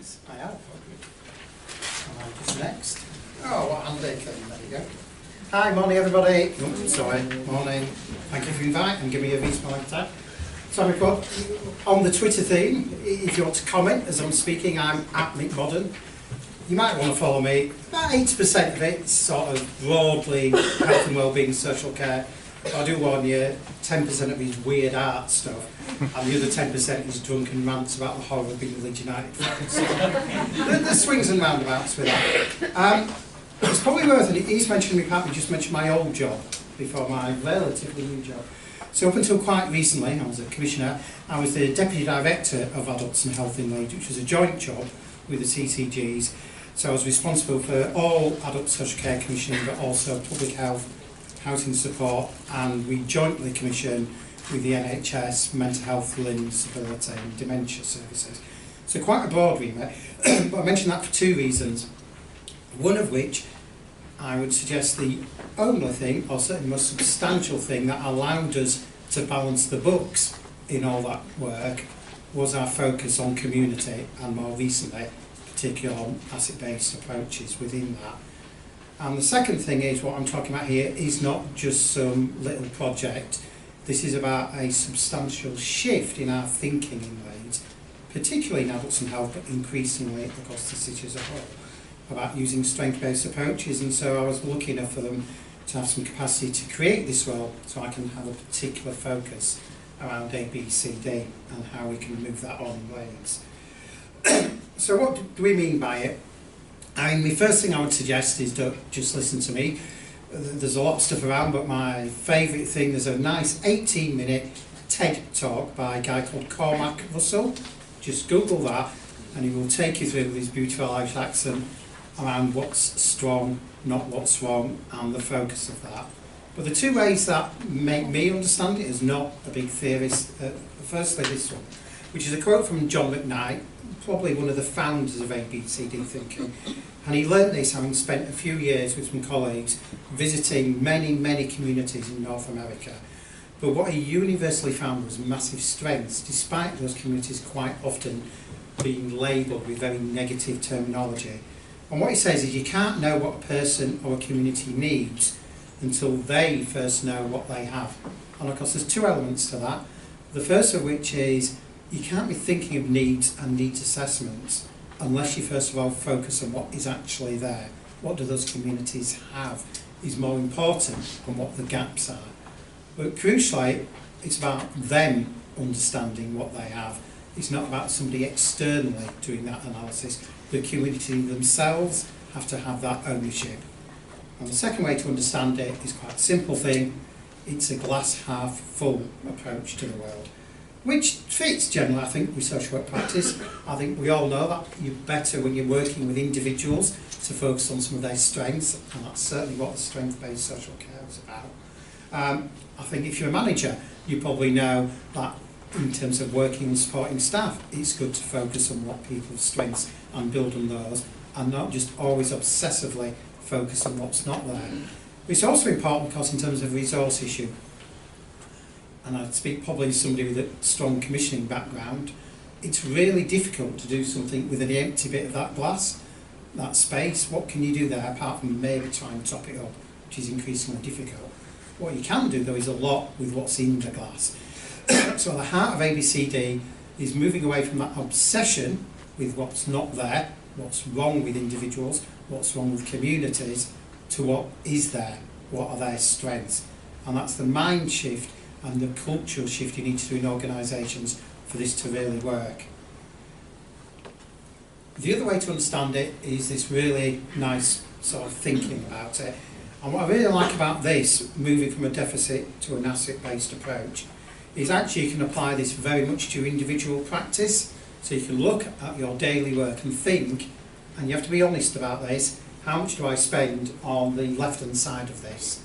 Yes, I have. And just next. Oh, what handy. There you go. Hi, morning everybody. Oh, sorry, morning. Thank you for inviting and giving me a V-Smile tag. So on the Twitter theme, if you want to comment as I'm speaking, I'm at Mick. You might want to follow me. About 80% of it's sort of broadly health and wellbeing, social care. But I do warn you, 10% of it is weird art stuff, and the other 10% is drunken rants about the horror of being Leeds United fans. So, the swings and roundabouts with that. It's probably worth it. He's mentioned me, Pat, just mentioned my old job before my relatively new job. So up until quite recently, I was a commissioner, I was the Deputy Director of Adults and Health in Leeds, which was a joint job with the CCGs. So I was responsible for all adult social care commissioning, but also public health, housing support, and we jointly commission with the NHS, mental health, learning disability and dementia services. So quite a broad remit, but I mention that for two reasons. One of which, I would suggest the only thing, or certainly the most substantial thing that allowed us to balance the books in all that work was our focus on community, and more recently, particularly on asset-based approaches within that. And the second thing is, what I'm talking about here is not just some little project. This is about a substantial shift in our thinking in Leeds, particularly in adults and health, but increasingly across the city as a whole, about using strength-based approaches. And so I was lucky enough for them to have some capacity to create this role, so I can have a particular focus around ABCD and how we can move that on in Leeds. So what do we mean by it? I mean, the first thing I would suggest is to just listen to me. There's a lot of stuff around, but my favourite thing, there's a nice 18-minute TED talk by a guy called Cormac Russell. Just Google that and he will take you through with his beautiful Irish accent around what's strong, not what's wrong, and the focus of that. But the two ways that make me understand it as not a big theorist, firstly this one, which is a quote from John McKnight, probably one of the founders of ABCD thinking, and he learnt this having spent a few years with some colleagues visiting many communities in North America. But what he universally found was massive strengths, despite those communities quite often being labelled with very negative terminology. And what he says is you can't know what a person or a community needs until they first know what they have. And of course there's two elements to that. The first of which is you can't be thinking of needs and needs assessments unless you first of all focus on what is actually there. What do those communities have is more important than what the gaps are. But crucially, it's about them understanding what they have. It's not about somebody externally doing that analysis. The community themselves have to have that ownership. And the second way to understand it is quite a simple thing. It's a glass half full approach to the world, which fits generally, I think, with social work practice. I think we all know that you're better when you're working with individuals to focus on some of their strengths, and that's certainly what the strength-based social care is about. I think if you're a manager, you probably know that in terms of working and supporting staff, it's good to focus on what people's strengths and build on those, and not just always obsessively focus on what's not there. It's also important, because in terms of resource issue, and I speak probably as somebody with a strong commissioning background, it's really difficult to do something with an empty bit of that glass, that space. What can you do there apart from maybe trying to top it up, which is increasingly difficult. What you can do though is a lot with what's in the glass. So the heart of ABCD is moving away from that obsession with what's not there, what's wrong with individuals, what's wrong with communities, to what is there, what are their strengths. And that's the mind shift and the cultural shift you need to do in organisations for this to really work. The other way to understand it is this really nice sort of thinking about it. And what I really like about this, moving from a deficit to an asset-based approach, is actually you can apply this very much to your individual practice. So you can look at your daily work and think, and you have to be honest about this, how much do I spend on the left-hand side of this?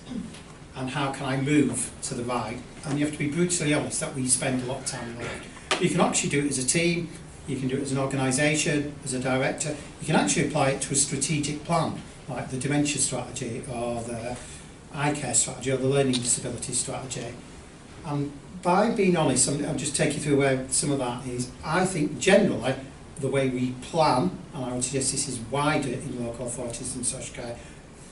And how can I move to the right? And you have to be brutally honest that we spend a lot of time left. You can actually do it as a team, you can do it as an organisation, as a director. You can actually apply it to a strategic plan, like the dementia strategy or the eye care strategy or the learning disability strategy. And by being honest, I'll just take you through where some of that is. I think generally the way we plan, and I would suggest this is wider in local authorities than social care,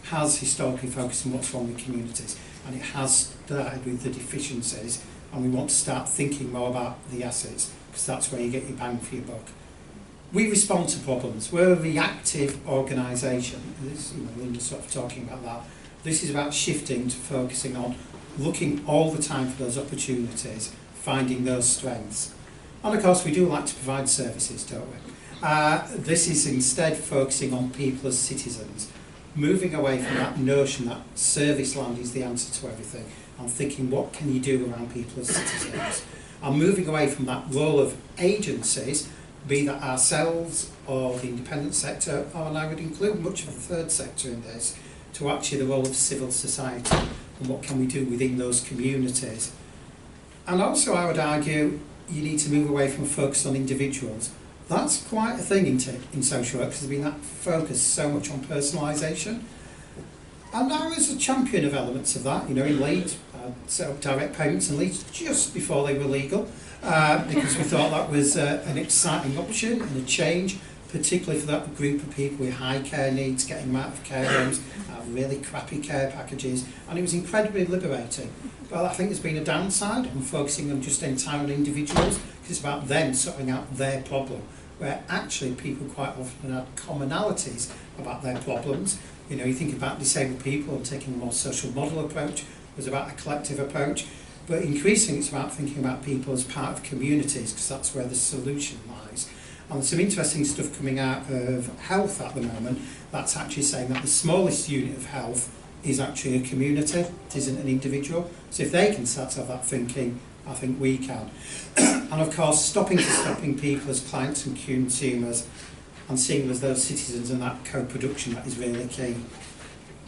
has historically focused on what's wrong with communities, and it has started with the deficiencies, and we want to start thinking more about the assets, because that's where you get your bang for your buck. We respond to problems. We're a reactive organisation. Linda's sort of talking about that. This is about shifting to focusing on looking all the time for those opportunities, finding those strengths. And of course we do like to provide services, don't we? This is instead focusing on people as citizens, moving away from that notion that service land is the answer to everything, and thinking what can you do around people as citizens, and moving away from that role of agencies, be that ourselves or the independent sector, and I would include much of the third sector in this, to actually the role of civil society and what can we do within those communities. And also I would argue you need to move away from a focus on individuals. That's quite a thing in social work, because there's been that focus so much on personalisation. And I was a champion of elements of that. In Leeds, I set up direct payments in Leeds just before they were legal, because we thought that was an exciting option and a change, particularly for that group of people with high care needs, getting them out of care homes, really crappy care packages, and it was incredibly liberating. But I think there's been a downside on focusing on just entirely individuals, because it's about them sorting out their problem, where actually people quite often have commonalities about their problems. You think about disabled people and taking a more social model approach, it was about a collective approach, but increasingly it's about thinking about people as part of communities, because that's where the solution lies. And there's some interesting stuff coming out of health at the moment that's actually saying that the smallest unit of health is actually a community, it isn't an individual. So if they can start to have that thinking, I think we can. And of course, stopping people as clients and consumers, and seeing them as those citizens, and that co-production, that is really key.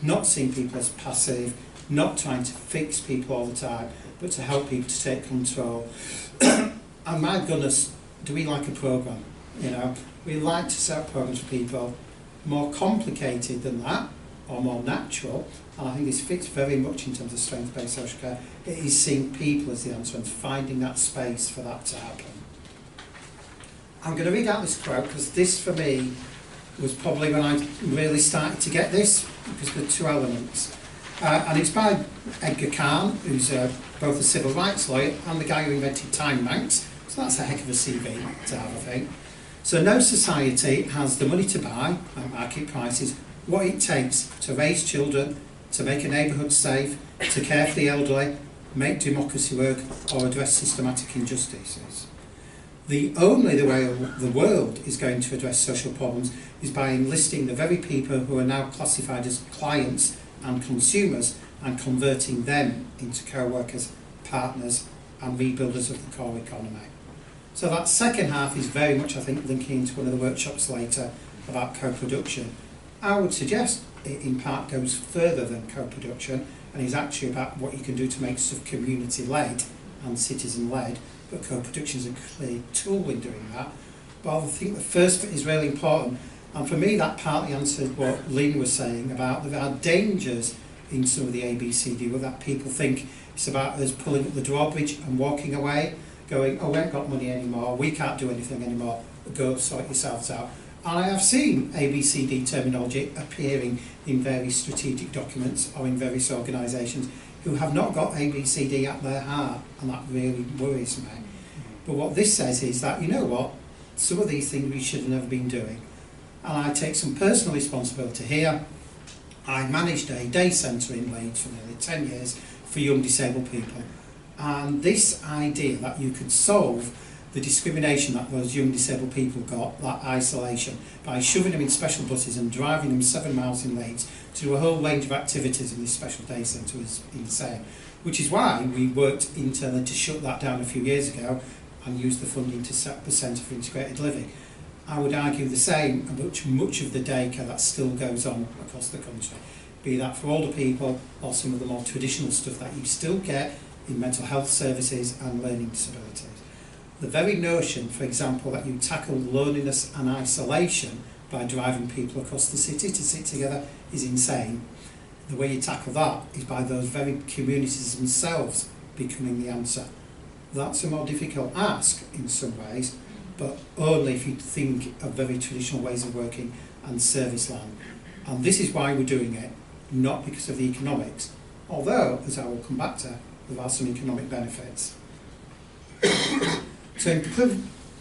Not seeing people as passive, not trying to fix people all the time, but to help people to take control. And my goodness, do we like a programme? We like to set up programmes for people more complicated than that, or more natural, and I think this fits very much in terms of strength-based social care. It is seeing people as the answer and finding that space for that to happen. I'm going to read out this quote, because this for me was probably when I really started to get this, because there are two elements. And it's by Edgar Kahn, who's both a civil rights lawyer and the guy who invented time banks, so that's a heck of a CV to have, I think. So no society has the money to buy, at market prices, what it takes to raise children, to make a neighbourhood safe, to care for the elderly, make democracy work, or address systematic injustices. The only way the world is going to address social problems is by enlisting the very people who are now classified as clients and consumers and converting them into co-workers, partners and rebuilders of the core economy. So that second half is very much, I think, linking into one of the workshops later about co-production. I would suggest it in part goes further than co-production and is actually about what you can do to make stuff community-led and citizen-led, but co-production is a clear tool in doing that. But I think the first bit is really important, and for me that partly answered what Lynn was saying about there are dangers in some of the ABCD, where that people think it's about us pulling up the drawbridge and walking away, going, oh, we ain't got money anymore, we can't do anything anymore, go sort yourselves out. And I have seen ABCD terminology appearing in various strategic documents or in various organisations who have not got ABCD at their heart, and that really worries me. But what this says is that, you know what, some of these things we should have never been doing. And I take some personal responsibility here. I managed a day centre in Leeds for nearly 10 years for young disabled people. And this idea that you could solve the discrimination that those young disabled people got, that isolation, by shoving them in special buses and driving them 7 miles in Leeds to do a whole range of activities in this special day centre was insane. Which is why we worked internally to shut that down a few years ago and use the funding to set up the Centre for Integrated Living. I would argue the same, much of the daycare that still goes on across the country, be that for older people or some of the more traditional stuff that you still get in mental health services and learning disabilities. The very notion, for example, that you tackle loneliness and isolation by driving people across the city to sit together is insane. The way you tackle that is by those very communities themselves becoming the answer. That's a more difficult ask in some ways, but only if you think of very traditional ways of working and service land. And this is why we're doing it, not because of the economics, although, as I will come back to, there are some economic benefits. So in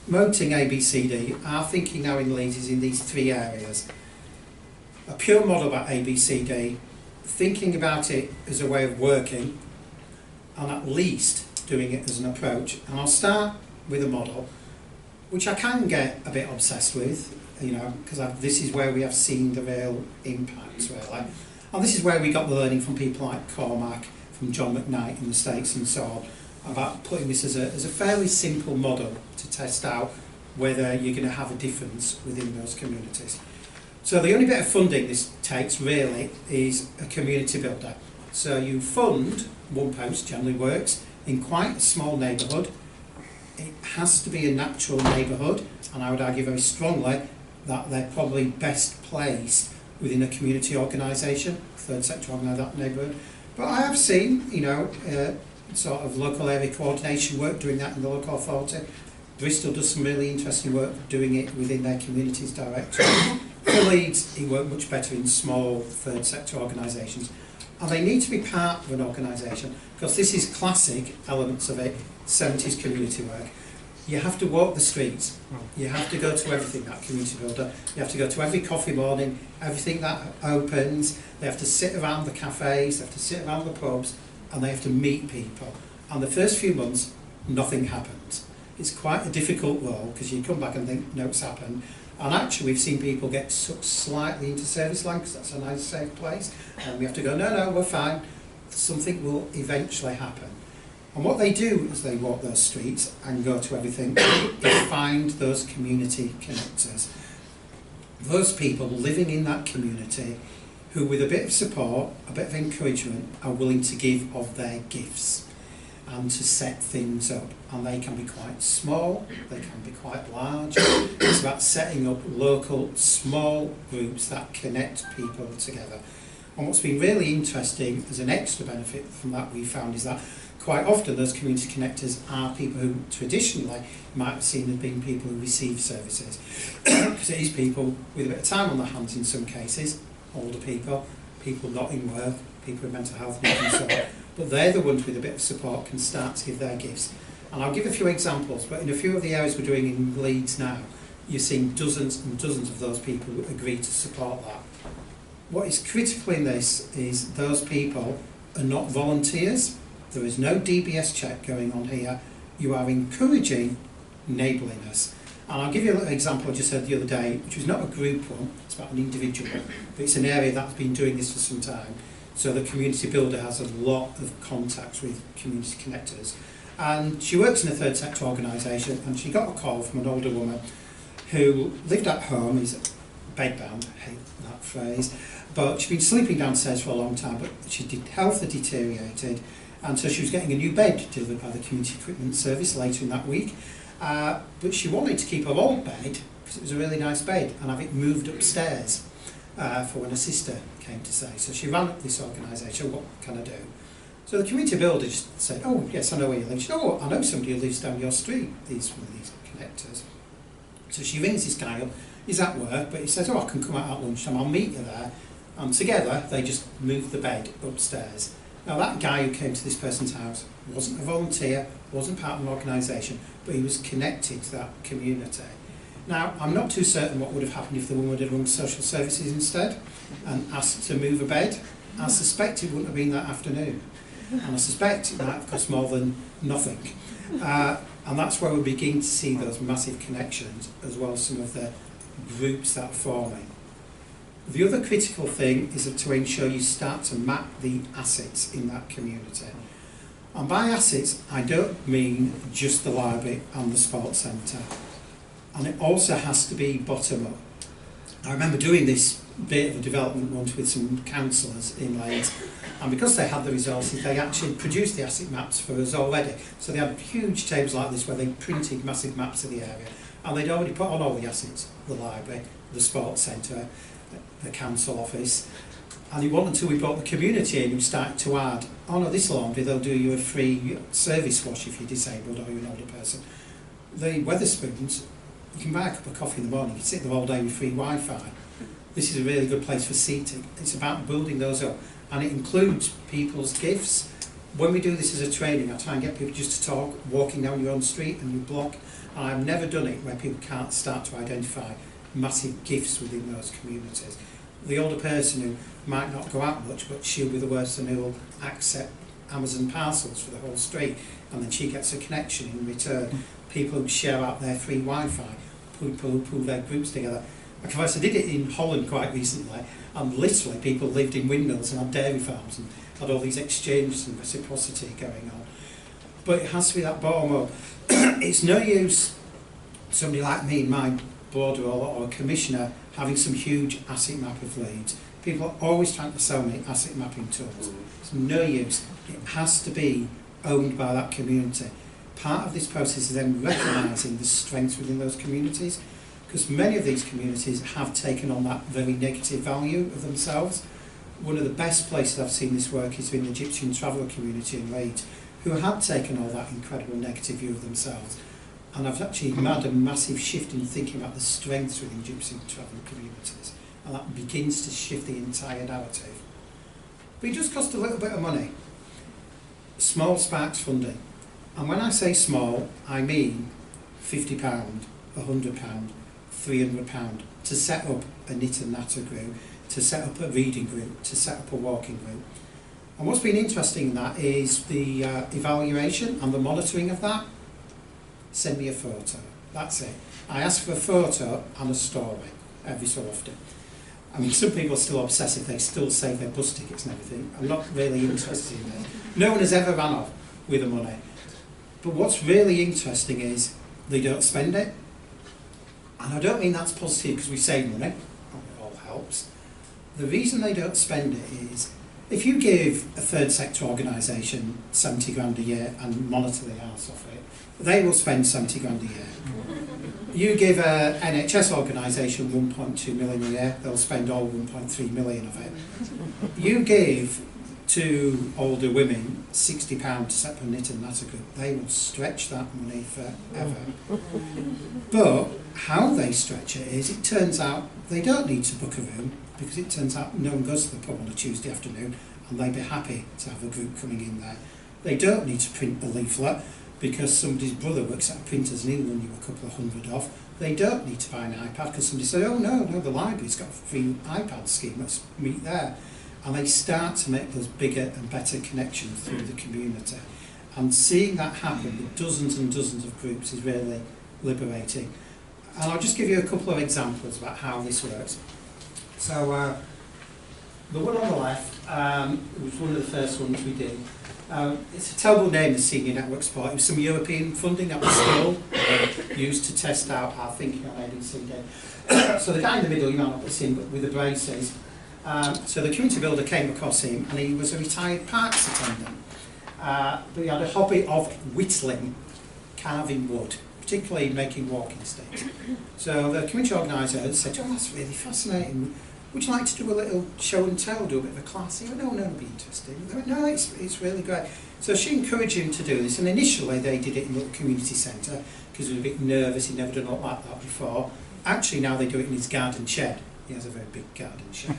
promoting ABCD, our thinking now in Leeds is in these three areas. A pure model about ABCD, thinking about it as a way of working, and at least doing it as an approach. And I'll start with a model, which I can get a bit obsessed with, you know, because this is where we have seen the real impacts, really. And this is where we got the learning from people like Cormac, from John McKnight in the States and so on, about putting this as a fairly simple model to test out whether you're going to have a difference within those communities. So the only bit of funding this takes really is a community builder. So you fund, one post generally works, in quite a small neighbourhood. It has to be a natural neighbourhood, and I would argue very strongly that they're probably best placed within a community organisation, third sector organised that neighbourhood. But I have seen, you know, sort of local area coordination work, doing that in the local authority. Bristol does some really interesting work doing it within their communities directly. For Leeds, it worked much better in small third sector organisations. And they need to be part of an organisation, because this is classic elements of it, 70s community work. You have to walk the streets, you have to go to everything, that community builder, you have to go to every coffee morning, everything that opens, they have to sit around the cafes, they have to sit around the pubs, and they have to meet people. And the first few months, nothing happens. It's quite a difficult role, because you come back and think, no, it's happened. And actually we've seen people get sucked slightly into service land, because that's a nice safe place, and we have to go, no, we're fine, something will eventually happen. And what they do as they walk those streets and go to everything is find those community connectors. Those people living in that community who, with a bit of support, a bit of encouragement, are willing to give of their gifts and to set things up. And they can be quite small, they can be quite large. It's about setting up local, small groups that connect people together. And what's been really interesting as an extra benefit from that we found is that quite often those community connectors are people who traditionally might have seen as being people who receive services. Because it is people with a bit of time on their hands in some cases, older people, people not in work, people with mental health needs and so on. But they're the ones with a bit of support can start to give their gifts. And I'll give a few examples, but in a few of the areas we're doing in Leeds now, you're seeing dozens and dozens of those people who agree to support that. What is critical in this is those people are not volunteers. There is no DBS check going on here. You are encouraging neighbourliness. And I'll give you a little example I just said the other day, which was not a group one, it's about an individual, but it's an area that's been doing this for some time. So the community builder has a lot of contacts with community connectors. And she works in a third sector organisation, and she got a call from an older woman who lived at home, is bedbound, I hate that phrase, but she'd been sleeping downstairs for a long time, but health had deteriorated. And so she was getting a new bed delivered by the Community Equipment Service later in that week. But she wanted to keep her old bed, because it was a really nice bed, and have it moved upstairs for when her sister came to stay. So she ran up this organisation, what can I do? So the community builder just said, oh yes, I know where you live. She said, oh, I know somebody who lives down your street, these connectors. So she rings this guy up, he's at work, but he says, oh, I can come out at lunchtime, I'll meet you there. And together, they just moved the bed upstairs. Now that guy who came to this person's house wasn't a volunteer, wasn't part of an organisation, but he was connected to that community. Now, I'm not too certain what would have happened if the woman had rung social services instead and asked to move a bed. I suspect it wouldn't have been that afternoon. And I suspect it might have cost more than nothing. And that's where we begin to see those massive connections, as well as some of the groups that are forming. The other critical thing is to ensure you start to map the assets in that community. And by assets, I don't mean just the library and the sports centre. And it also has to be bottom up. I remember doing this bit of a development once with some councillors in Leeds, and because they had the resources, they actually produced the asset maps for us already. So they had huge tables like this where they printed massive maps of the area, and they'd already put on all the assets, the library, the sports centre, the council office, and it wasn't until we brought the community in who started to add, oh no, this laundry, they'll do you a free service wash if you're disabled or you're an older person. The Weatherspoons you can buy a cup of coffee in the morning, you can sit there all day with free Wi-Fi. This is a really good place for seating. It's about building those up, and it includes people's gifts. When we do this as a training, I try and get people just to talk, walking down your own street and you block. And I've never done it where people can't start to identify massive gifts within those communities. The older person who might not go out much, but she'll be the person who will accept Amazon parcels for the whole street, and then she gets a connection in return. People who share out their free Wi-Fi, pull their groups together. Of course, I did it in Holland quite recently, and literally people lived in windmills and had dairy farms and had all these exchanges and reciprocity going on. But it has to be that bottom up. It's no use somebody like me in my board or a commissioner having some huge asset map of Leeds. People are always trying to sell me asset mapping tools. It's no use. It has to be owned by that community. Part of this process is then recognising the strengths within those communities, because many of these communities have taken on that very negative value of themselves. One of the best places I've seen this work is in the Egyptian traveller community in Leeds, who had taken all that incredible negative view of themselves. And I've actually had a massive shift in thinking about the strengths within Egyptian traveller communities, and that begins to shift the entire narrative. But it does cost a little bit of money. Small sparks funding. And when I say small, I mean £50, £100, £300 to set up a knit and natter group, to set up a reading group, to set up a walking group. And what's been interesting in that is the evaluation and the monitoring of that. Send me a photo. That's it. I ask for a photo and a story every so often. I mean, some people are still obsessive. They still save their bus tickets and everything. I'm not really interested in that. No one has ever ran off with the money. But what's really interesting is they don't spend it. And I don't mean that's positive because we save money. It all helps. The reason they don't spend it is if you give a third sector organisation 70 grand a year and monitor the arse off it, they will spend 70 grand a year. You give an NHS organisation 1.2 million a year, they'll spend all 1.3 million of it. You give to older women £60 to set up a knit and natter group, they will stretch that money forever. But how they stretch it is, it turns out they don't need to book a room, because it turns out no one goes to the pub on a Tuesday afternoon and they'd be happy to have a group coming in there. They don't need to print a leaflet because somebody's brother works at a printer's and he'll run you a couple of hundred off. They don't need to buy an iPad because somebody says, oh no, the library's got a free iPad scheme, let's meet there. And they start to make those bigger and better connections through the community. And seeing that happen with dozens and dozens of groups is really liberating. And I'll just give you a couple of examples about how this works. So the one on the left was one of the first ones we did. It's a terrible name, the Senior Network Support. It was some European funding that was still used to test out our thinking on ADCD. So the guy in the middle, you might not have seen, but with the braces. So the community builder came across him, and he was a retired parks attendant. But he had a hobby of whittling, carving wood, particularly making walking sticks. So the community organiser said, oh, that's really fascinating. Would you like to do a little show and tell, do a bit of a class? He went, no, it'd be interesting. They went, no, it's really great. So she encouraged him to do this, and initially they did it in a little community centre, because he was a bit nervous, he'd never done it like that before. Actually, now they do it in his garden shed. He has a very big garden shed.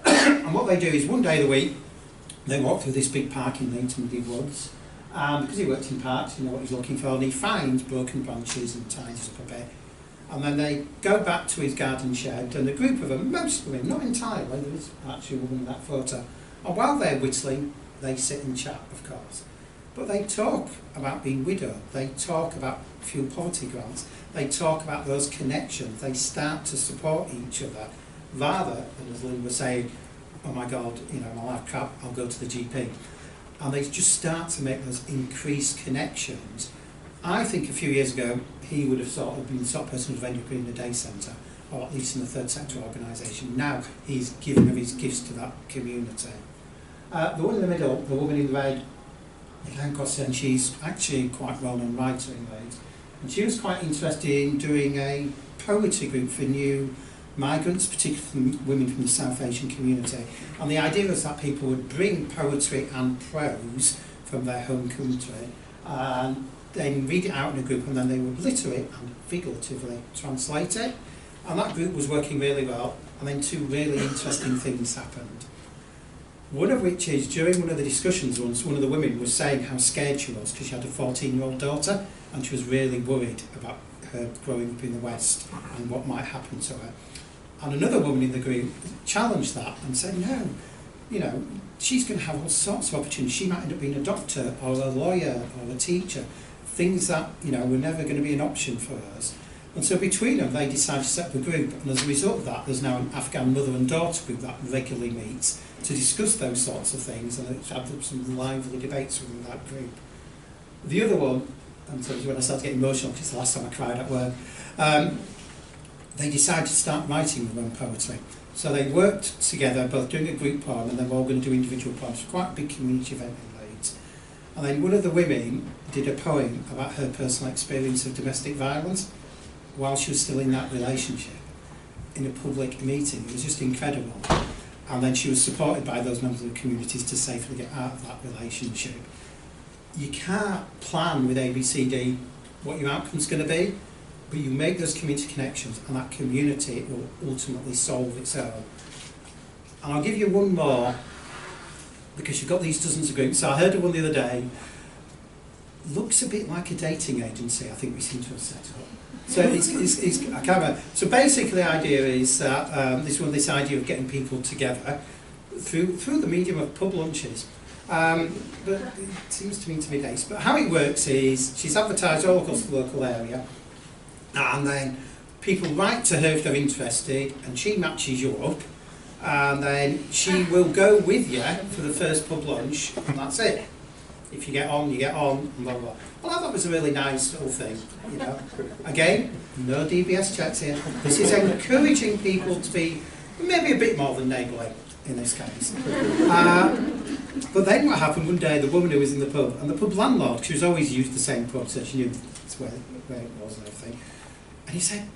And what they do is, one day of the week, they walk through this big park in Leeds Woods. Because he worked in parks, you know what he's looking for, and he finds broken branches and tidies up a bit. And then they go back to his garden shed, and a group of them, most of them, not entirely, there is actually a woman in that photo, and while they're whittling, they sit and chat, of course. But they talk about being widowed, they talk about fuel poverty grants, they talk about those connections, they start to support each other, rather than, as Lynn was saying, oh my God, you know, my life crap, I'll go to the GP. And they just start to make those increased connections. I think a few years ago, he would have sort of been the sort of person who would have ended up in a day centre, or at least in a third sector organisation. Now he's giving of his gifts to that community. The one in the middle, the woman in the red, and she's actually quite well-known writer in Leeds, and she was quite interested in doing a poetry group for new migrants, particularly from women from the South Asian community. And the idea was that people would bring poetry and prose from their home country, and then read it out in a group, and then they would literally and figuratively translate it. And that group was working really well, and then two really interesting things happened. One of which is, during one of the discussions once, one of the women was saying how scared she was because she had a 14-year-old daughter, and she was really worried about her growing up in the West and what might happen to her. And another woman in the group challenged that and said, no, you know, she's going to have all sorts of opportunities. She might end up being a doctor or a lawyer or a teacher, things that, you know, were never going to be an option for us. And so between them, they decided to set up a group, and as a result of that, there's now an Afghan mother and daughter group that regularly meets to discuss those sorts of things, and it's had some lively debates within that group. The other one, and so when I started getting emotional, because it's the last time I cried at work, they decided to start writing their own poetry. So they worked together, both doing a group poem, and then we're all going to do individual poems. Quite a big community event in Leeds. And then one of the women did a poem about her personal experience of domestic violence while she was still in that relationship, in a public meeting. It was just incredible. And then she was supported by those members of the communities to safely get out of that relationship. You can't plan with ABCD what your outcome's going to be, but you make those community connections, and that community will ultimately solve its own. And I'll give you one more, because you've got these dozens of groups. So I heard of one the other day. Looks a bit like a dating agency, I think we seem to have set up. So it's I can't remember. So basically the idea is that this idea of getting people together through the medium of pub lunches. But it seems to me to be dates. But how it works is she's advertised all across the local area, and then people write to her if they're interested, and she matches you up, and then she will go with you for the first pub lunch, and that's it. If you get on, you get on, and blah, blah. Well, I thought it was a really nice little thing, you know. Again, no DBS checks here. This is encouraging people to be maybe a bit more than neighbourly in this case. But then what happened one day, the woman who was in the pub, and the pub landlord, she was always used the same pub, so she knew where it was and everything. And he said,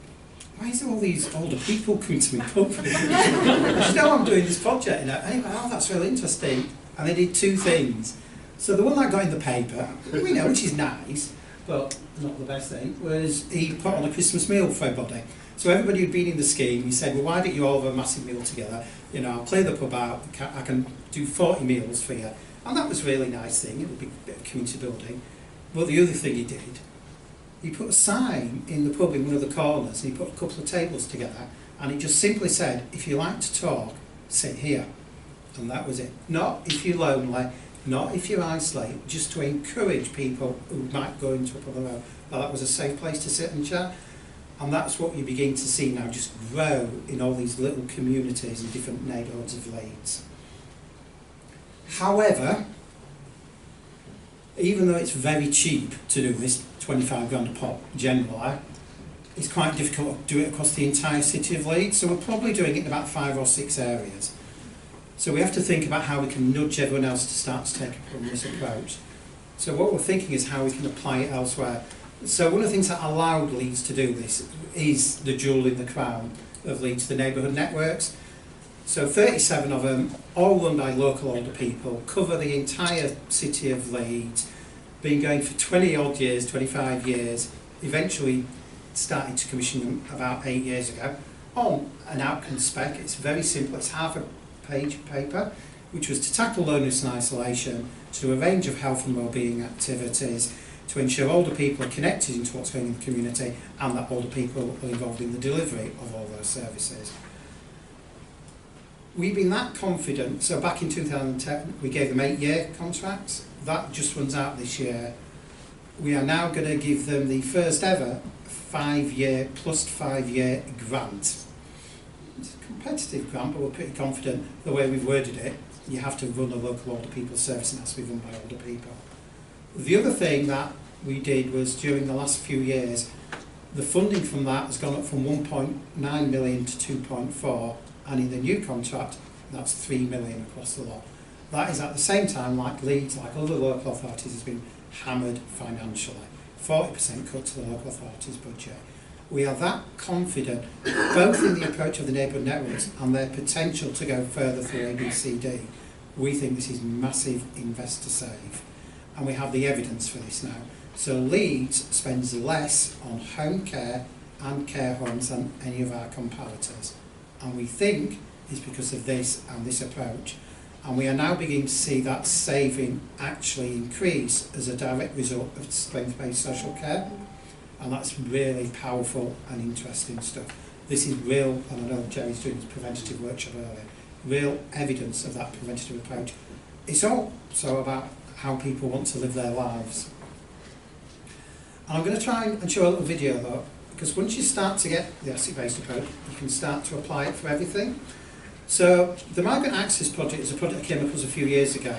why is there all these older people coming to my pub? She said, oh, I'm doing this project. And he went, oh, that's really interesting. And they did two things. So the one that got in the paper, we know, which is nice, but not the best thing, was he put on a Christmas meal for everybody. So everybody who'd been in the scheme, he said, well, why don't you all have a massive meal together? You know, I'll clear the pub out, I can do 40 meals for you. And that was a really nice thing, it would be a bit of community building. But the other thing he did, he put a sign in the pub in one of the corners, and he put a couple of tables together, and it just simply said, if you like to talk, sit here. And that was it. Not if you're lonely, not if you're isolated, just to encourage people who might go into a pub and go, well, that was a safe place to sit and chat. And that's what you begin to see now just grow in all these little communities in different neighbourhoods of Leeds. However, even though it's very cheap to do this, 25 grand a pop generally, it's quite difficult to do it across the entire city of Leeds, so we're probably doing it in about 5 or 6 areas. So we have to think about how we can nudge everyone else to start to take up on this approach. So what we're thinking is how we can apply it elsewhere. So one of the things that allowed Leeds to do this is the jewel in the crown of Leeds, the neighbourhood networks. So 37 of them, all run by local older people, cover the entire city of Leeds, been going for 20 odd years, 25 years, eventually started to commission them about 8 years ago on an outcome spec. It's very simple, it's half a page paper, which was to tackle loneliness and isolation, to do a range of health and wellbeing activities, to ensure older people are connected into what's going on in the community, and that older people are involved in the delivery of all those services. We've been that confident, so back in 2010 we gave them 8-year contracts. That just runs out this year. We are now going to give them the first ever 5-year plus 5-year grant. It's a competitive grant, but we're pretty confident the way we've worded it. You have to run a local older people service, and it has to be run by older people. The other thing that we did was, during the last few years, the funding from that has gone up from 1.9 million to 2.4, and in the new contract, that's 3 million across the lot. That is at the same time, like Leeds, like other local authorities, has been hammered financially. 40% cut to the local authorities' budget. We are that confident, both in the approach of the neighbourhood networks and their potential to go further through ABCD. We think this is massive invest to save. And we have the evidence for this now. So Leeds spends less on home care and care homes than any of our comparators. And we think it's because of this and this approach. And we are now beginning to see that saving actually increase as a direct result of strength-based social care. And that's really powerful and interesting stuff. This is real, and I know Jerry's doing his preventative workshop earlier, real evidence of that preventative approach. It's also about how people want to live their lives. And I'm going to try and show a little video though, because once you start to get the asset-based approach, you can start to apply it for everything. So the Migrant Access Project is a project that came up us a few years ago.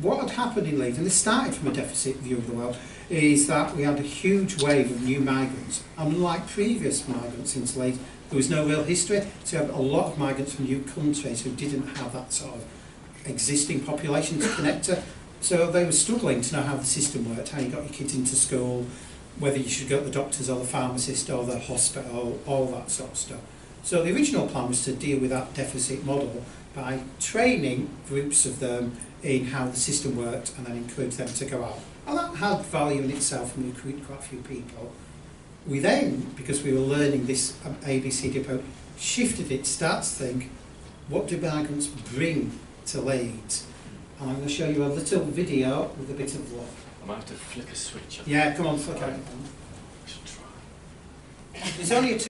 What had happened in Leeds, and this started from a deficit view of the world, is that we had a huge wave of new migrants. Unlike previous migrants into Leeds, there was no real history, so you had a lot of migrants from new countries who didn't have that sort of existing population to connect to. So they were struggling to know how the system worked, how you got your kids into school, whether you should go to the doctors or the pharmacist or the hospital, all that sort of stuff. So the original plan was to deal with that deficit model by training groups of them in how the system worked and then encourage them to go out. And that had value in itself and we recruited quite a few people. We then, because we were learning this ABCD approach, shifted it to start to think, what do migrants bring to Leeds? And I'm going to show you a little video with a bit of luck. I might have to flick a switch on. Yeah, come on, flick out. I should try. There's only a